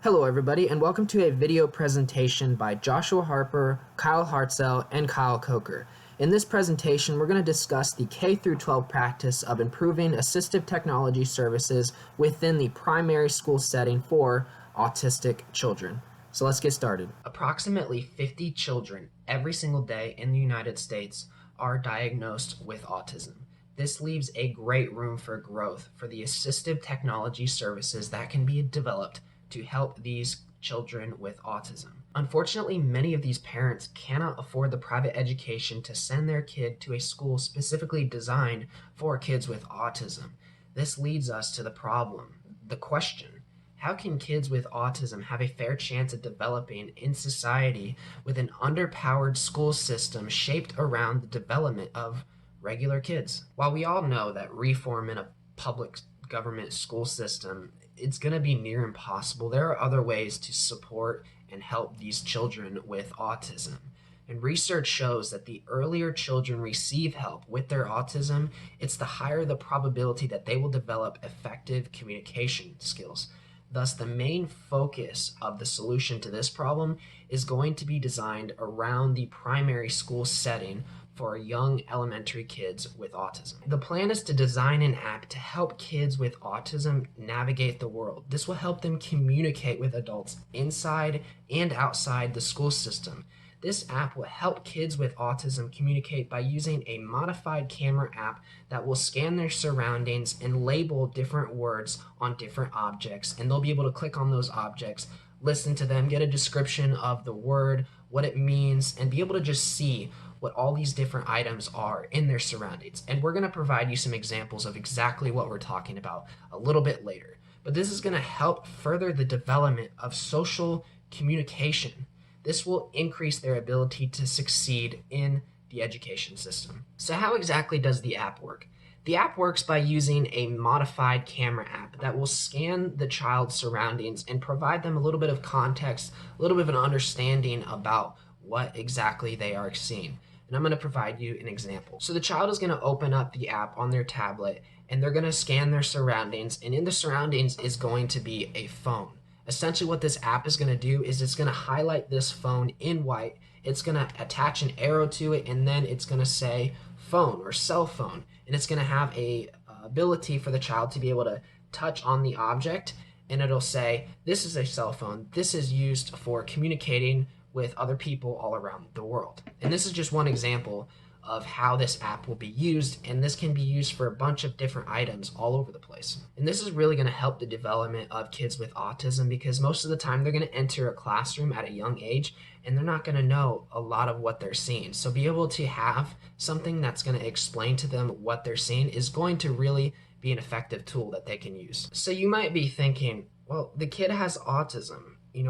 Hello everybody and welcome to a video presentation by Joshua Harper, Kyle Hartzell, and Kyle Coker. In this presentation, we're going to discuss the K-12 practice of improving assistive technology services within the primary school setting for autistic children. So let's get started. Approximately 50 children every single day in the United States are diagnosed with autism. This leaves a great room for growth for the assistive technology services that can be developed to help these children with autism. Unfortunately, many of these parents cannot afford the private education to send their kid to a school specifically designed for kids with autism. This leads us to the problem, the question: how can kids with autism have a fair chance of developing in society with an underpowered school system shaped around the development of regular kids? While we all know that reform in a public government school system, it's going to be near impossible, there are other ways to support and help these children with autism. And research shows that the earlier children receive help with their autism, it's the higher the probability that they will develop effective communication skills. Thus, the main focus of the solution to this problem is going to be designed around the primary school setting for young elementary kids with autism. The plan is to design an app to help kids with autism navigate the world. This will help them communicate with adults inside and outside the school system. This app will help kids with autism communicate by using a modified camera app that will scan their surroundings and label different words on different objects. And they'll be able to click on those objects, listen to them, get a description of the word, what it means, and be able to just see what all these different items are in their surroundings. And we're going to provide you some examples of exactly what we're talking about a little bit later. But this is going to help further the development of social communication. This will increase their ability to succeed in the education system. So how exactly does the app work? The app works by using a modified camera app that will scan the child's surroundings and provide them a little bit of context, a little bit of an understanding about what exactly they are seeing. And I'm going to provide you an example. So the child is going to open up the app on their tablet and they're going to scan their surroundings, and in the surroundings is going to be a phone. Essentially what this app is going to do is it's going to highlight this phone in white. It's going to attach an arrow to it, and then it's going to say phone or cell phone. And it's going to have a ability for the child to be able to touch on the object, and it'll say, this is a cell phone. This is used for communicating with other people all around the world. And this is just one example of how this app will be used, and this can be used for a bunch of different items all over the place. And this is really going to help the development of kids with autism, because most of the time they're going to enter a classroom at a young age and they're not going to know a lot of what they're seeing. So be able to have something that's going to explain to them what they're seeing is going to really be an effective tool that they can use. So you might be thinking, well, the kid has autism.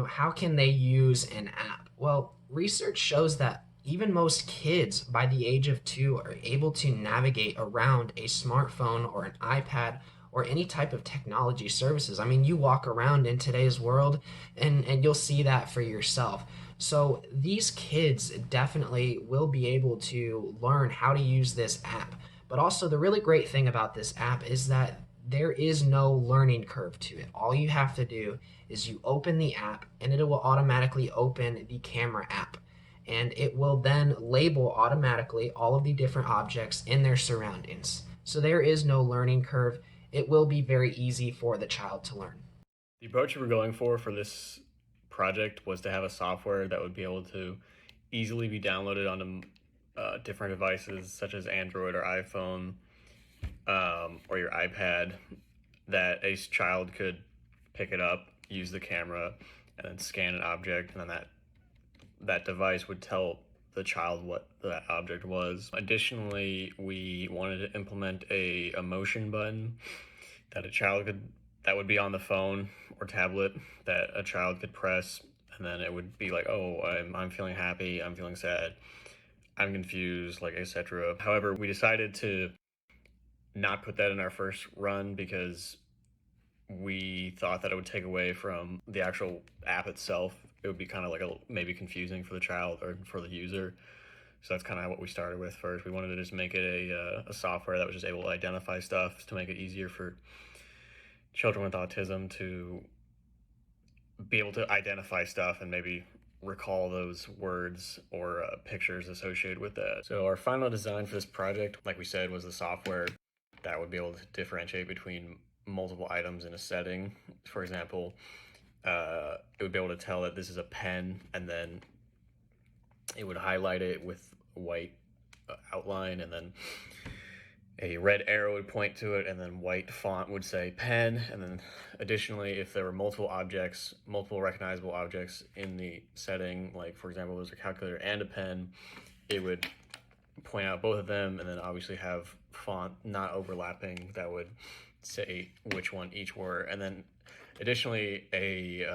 How can they use an app? Well, research shows that even most kids by the age of 2 are able to navigate around a smartphone or an iPad or any type of technology services. I mean, you walk around in today's world and you'll see that for yourself. So these kids definitely will be able to learn how to use this app. But also the really great thing about this app is that there is no learning curve to it. All you have to do is you open the app and it will automatically open the camera app. And it will then label automatically all of the different objects in their surroundings. So there is no learning curve. It will be very easy for the child to learn. The approach we were going for this project was to have a software that would be able to easily be downloaded onto different devices such as Android or iPhone or your iPad, that a child could pick it up, use the camera, and then scan an object, and then that device would tell the child what that object was. Additionally, we wanted to implement a emotion button that would be on the phone or tablet that a child could press, and then it would be like, oh, I'm feeling happy, I'm feeling sad, I'm confused, like, etc. However, we decided to not put that in our first run because we thought that it would take away from the actual app itself. It would be kind of like maybe confusing for the child or for the user. So that's kind of what we started with first. We wanted to just make it a software that was just able to identify stuff to make it easier for children with autism to be able to identify stuff and maybe recall those words or pictures associated with that. So our final design for this project, like we said, was the software that would be able to differentiate between multiple items in a setting. For example, it would be able to tell that this is a pen, and then it would highlight it with a white outline, and then a red arrow would point to it, and then white font would say pen. And then additionally, if there were multiple objects, multiple recognizable objects in the setting, like for example, there's a calculator and a pen, it would point out both of them, and then obviously have font not overlapping that would say which one each were. And then additionally, a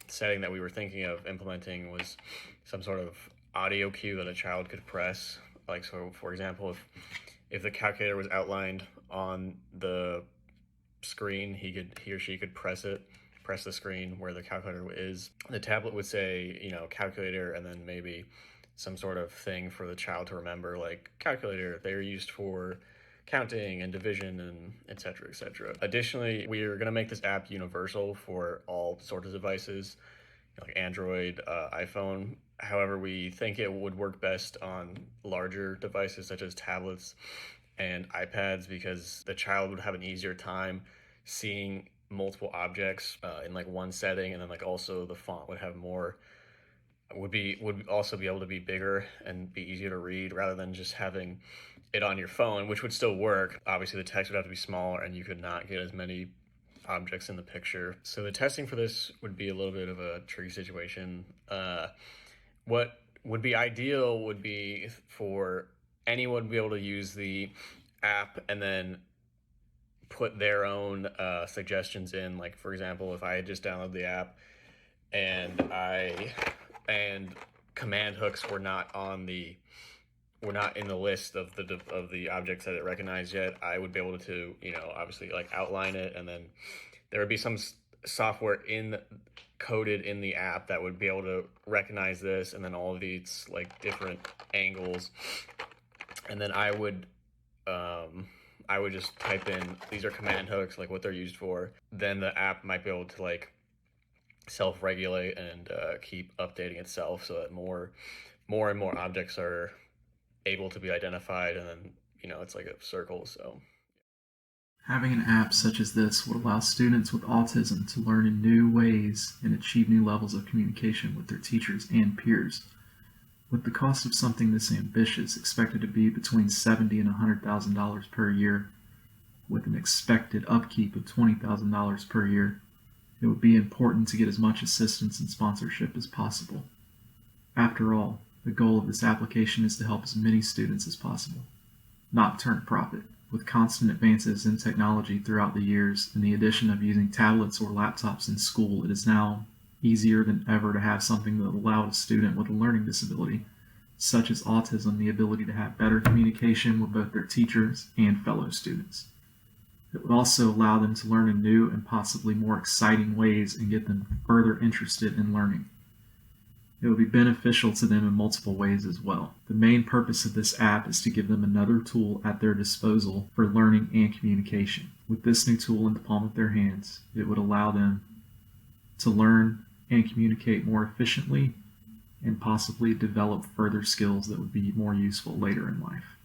setting that we were thinking of implementing was some sort of audio cue that a child could press. Like, so for example, if the calculator was outlined on the screen, he or she could press the screen where the calculator is. The tablet would say, calculator, and then maybe some sort of thing for the child to remember, like calculator, they're used for counting and division and et cetera, et cetera. Additionally, we are going to make this app universal for all sorts of devices, like Android, iPhone. However, we think it would work best on larger devices such as tablets and iPads, because the child would have an easier time seeing multiple objects in like one setting, and then like also the font would have more, would also be able to be bigger and be easier to read, rather than just having it on your phone, which would still work. Obviously the text would have to be smaller, and you could not get as many objects in the picture. So the testing for this would be a little bit of a tricky situation. What would be ideal would be for anyone to be able to use the app and then put their own suggestions in. Like for example, if I had just downloaded the app and command hooks were not in the list of the objects that it recognized yet, I would be able to, obviously like outline it, and then there would be some software coded in the app that would be able to recognize this, and then all of these like different angles, and then I would just type in, these are command hooks, like what they're used for. Then the app might be able to like self-regulate and keep updating itself, so that more and more objects are able to be identified, and then it's like a circle. So having an app such as this would allow students with autism to learn in new ways and achieve new levels of communication with their teachers and peers. With the cost of something this ambitious expected to be between $70,000 and $100,000 per year, with an expected upkeep of $20,000 per year, it would be important to get as much assistance and sponsorship as possible. After all, the goal of this application is to help as many students as possible, not turn a profit. With constant advances in technology throughout the years and the addition of using tablets or laptops in school, it is now easier than ever to have something that will allow a student with a learning disability, such as autism, the ability to have better communication with both their teachers and fellow students. It would also allow them to learn in new and possibly more exciting ways and get them further interested in learning. It will be beneficial to them in multiple ways as well. The main purpose of this app is to give them another tool at their disposal for learning and communication. With this new tool in the palm of their hands, it would allow them to learn and communicate more efficiently and possibly develop further skills that would be more useful later in life.